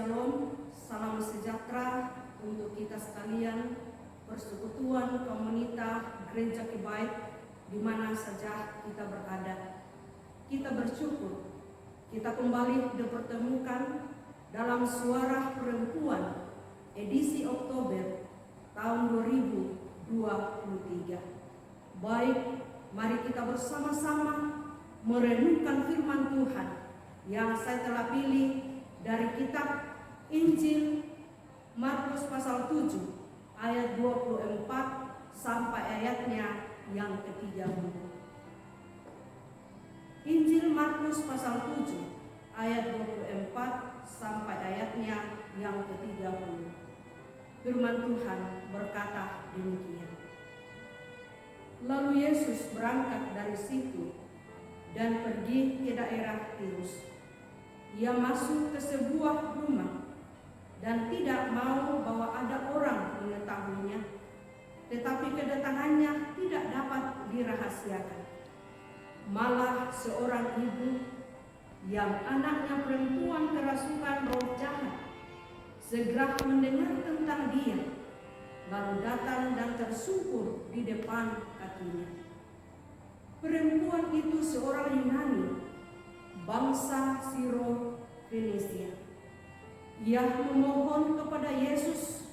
Shalom, salam sejahtera untuk kita sekalian, persekutuan komunitas Gereja Kibaik di mana saja kita berada. Kita bersyukur kita kembali dipertemukan dalam Suara Perempuan edisi Oktober tahun 2023. Baik, mari kita bersama-sama merenungkan firman Tuhan yang saya telah pilih dari kitab Injil Markus pasal 7 ayat 24 sampai ayatnya yang ke-30. Injil Markus pasal 7 ayat 24 sampai ayatnya yang ke-30. Firman Tuhan berkata demikian. Lalu Yesus berangkat dari situ dan pergi ke daerah Tirus. Ia masuk ke sebuah rumah dan tidak mau bahwa ada orang mengetahuinya, tetapi kedatangannya tidak dapat dirahasiakan. Malah seorang ibu yang anaknya perempuan kerasukan roh jahat segera mendengar tentang dia, lalu datang dan tersungkur di depan kakinya. Perempuan itu seorang Yunani, bangsa Siro-Fenisia. Ia memohon kepada Yesus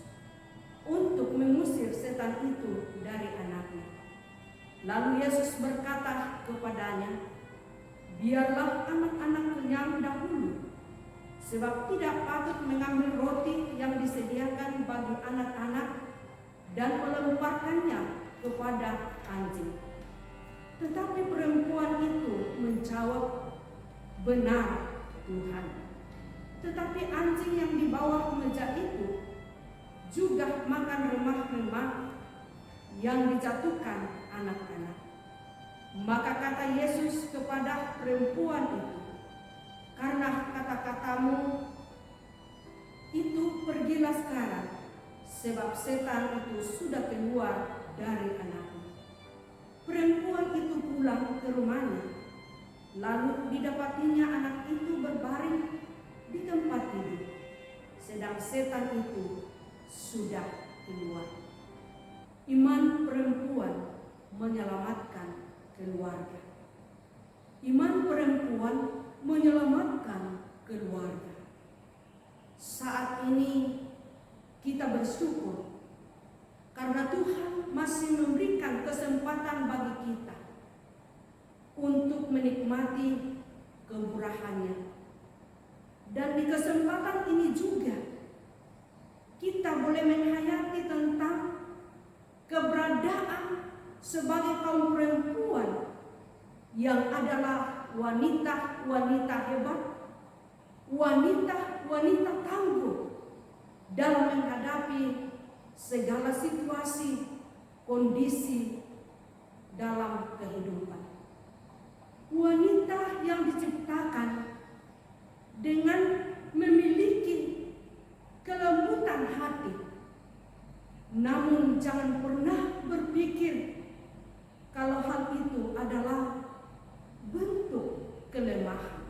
untuk mengusir setan itu dari anaknya. Lalu Yesus berkata kepadanya, "Biarlah anak-anak kenyang dahulu, sebab tidak patut mengambil roti yang disediakan bagi anak-anak dan melemparkannya kepada anjing." Tetapi perempuan itu menjawab, "Benar, Tuhan. Tetapi anjing yang di bawah meja itu juga makan remah-remah yang dijatuhkan anak-anak." Maka kata Yesus kepada perempuan itu, "Karena kata-katamu itu, pergilah sekarang, sebab setan itu sudah keluar dari anakmu." Perempuan itu pulang ke rumahnya. Lalu didapatinya anak itu berbaring di tempat tidur, sedang setan itu sudah keluar. Iman perempuan menyelamatkan keluarga. Iman perempuan menyelamatkan keluarga. Saat ini kita bersyukur karena Tuhan masih memberikan kesempatan bagi kita untuk menikmati kemurahan-Nya. Dan di kesempatan ini juga kita boleh menghayati tentang keberadaan sebagai kaum perempuan yang adalah wanita-wanita hebat, wanita-wanita tangguh dalam menghadapi segala situasi, kondisi dalam kehidupan. Wanita yang diciptakan dengan memiliki kelembutan hati. Namun jangan pernah berpikir kalau hal itu adalah bentuk kelemahan.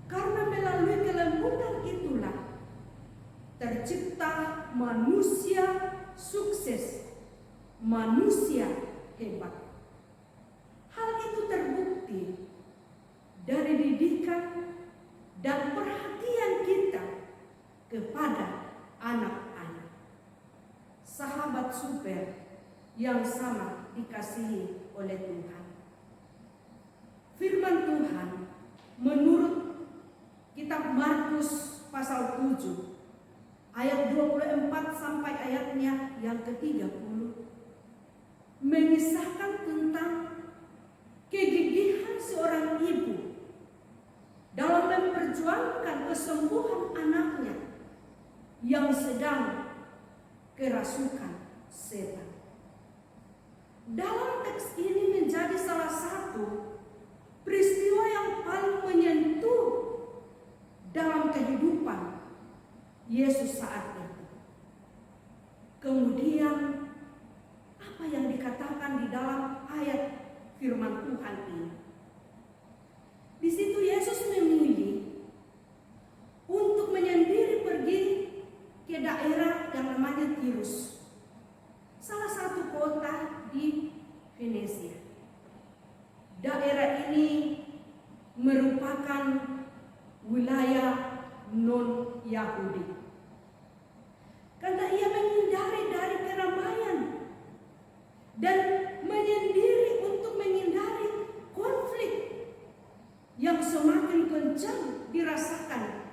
Karena melalui kelembutan itulah tercipta manusia sukses, manusia hebat. Hal itu terbukti dari didikan dan perhatian kita kepada anak-anak. Sahabat super yang sama dikasihi oleh Tuhan. Firman Tuhan menurut kitab Markus pasal 7 ayat 24 sampai ayatnya yang ke-30 mengisahkan tentang kegigihan seorang ibu dalam memperjuangkan kesembuhan anaknya yang sedang kerasukan setan. Dalam teks ini menjadi salah satu peristiwa yang paling menyentuh dalam kehidupan Yesus saat itu. Kemudian apa yang dikatakan di dalam ayat firman Tuhan ini? Di situ Yesus memilih untuk menyentuh di Venesia. Daerah ini merupakan wilayah non-Yahudi. Karena ia menghindari dari keramaian dan menyendiri untuk menghindari konflik yang semakin kencang dirasakan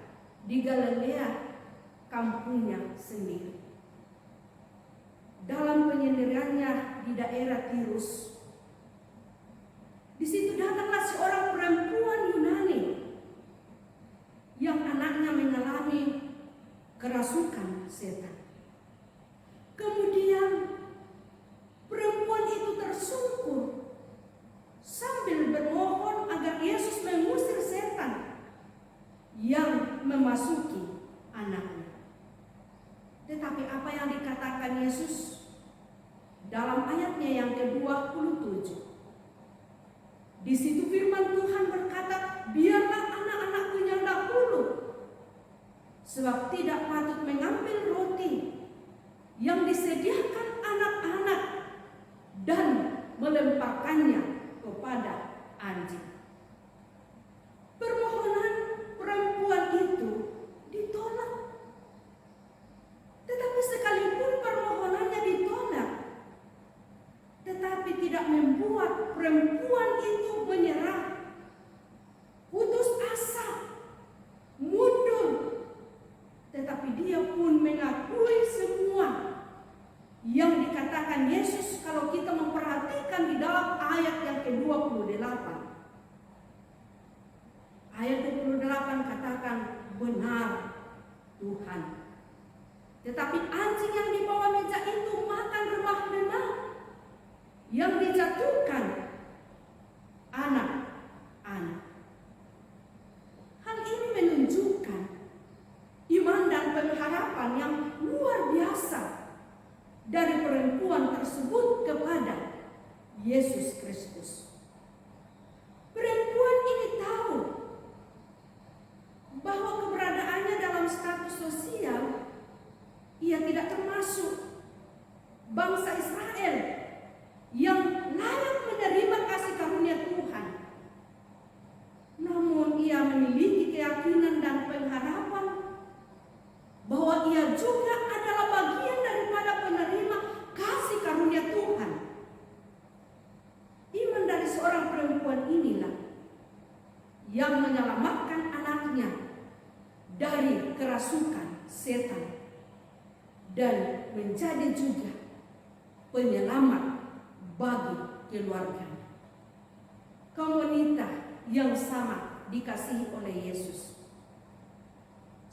di Galilea, kampungnya sendiri. Dalam penyendiriannya di daerah Tirus, di situ datanglah seorang perempuan Yunani yang anaknya mengalami kerasukan setan. Kemudian perempuan itu tersungkur sambil bermohon agar Yesus mengusir setan yang memasuki anaknya. Tetapi apa yang dikatakan Yesus dalam ayatnya yang ke-27? Di situ firman Tuhan berkata, biarlah anak-anakku yang dahulu, sebab tidak patut mengambil roti yang disediakan anak-anak dan melemparkannya kepada anjing. Permohonan perempuan itu ditolak. Tetapi sekalipun permohonannya ditolak, tetapi tidak membuat perempuan itu menyerah, putus asa, mundur. Tetapi dia pun mengakui semua yang dikatakan Yesus kalau kita memperhatikan di dalam ayat yang ke-28. Ayat 28 katakan, benar Tuhan. Tetapi anjing yang di bawah meja itu makan remah-remah yang dijatuhkan anak-anak. Hal ini menunjukkan iman dan pengharapan yang luar biasa dari perempuan tersebut kepada Yesus Kristus. Perempuan ini tahu bahwa keberadaannya dalam status sosial, ia tidak termasuk bangsa Israel yang layak menerima kasih karunia Tuhan. Namun ia memiliki keyakinan dan pengharapan bahwa ia juga adalah bagian daripada penerima kasih karunia Tuhan. Iman dari seorang perempuan inilah yang menyelamatkan anaknya dari kerasukan setan dan menjadi juga penyelamat bagi keluarganya. Komunitas yang sama dikasihi oleh Yesus.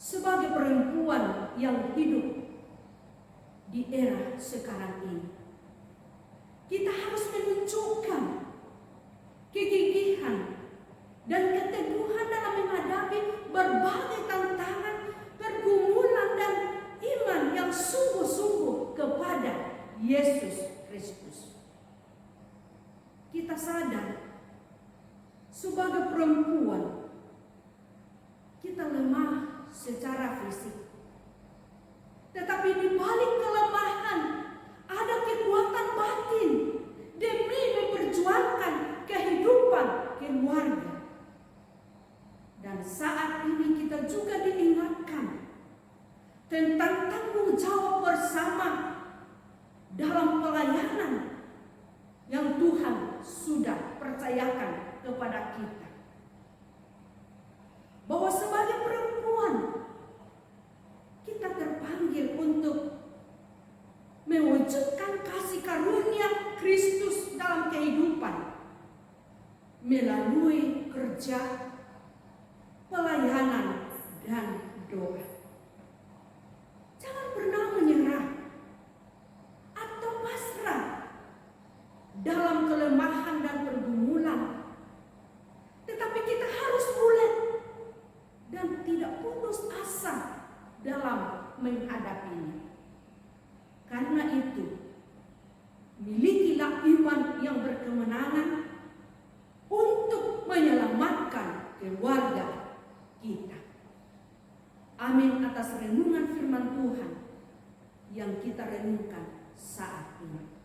Sebagai perempuan yang hidup di era sekarang ini, kita harus menunjukkan kegigihan dan keteguhan dalam menghadapi berbagai tantangan, pergumulan dan iman yang sungguh-sungguh kepada Yesus Kristus. Kita sadar sebagai perempuan kita lemah secara fisik. Tetapi di balik kelemahan ada kekuatan batin demi memperjuangkan kehidupan keluarga. Dan saat ini kita juga diingatkan tentang tanggung jawab bersama dalam pelayanan yang Tuhan sudah percayakan kepada kita. Bahwa sebagai perempuan kita terpanggil untuk mewujudkan kasih karunia Kristus dalam kehidupan melalui kerja, pelayanan, dan doa. Jangan pernah menyerah atau pasrah dalam kelemahan dan pergumulan. Tetapi kita harus bulat dan tidak putus asa dalam menghadapinya. Karena itu, milikilah iman yang berkemenangan untuk menyelamatkan keluarga kita. Amin atas renungan firman Tuhan yang kita renungkan saat ini.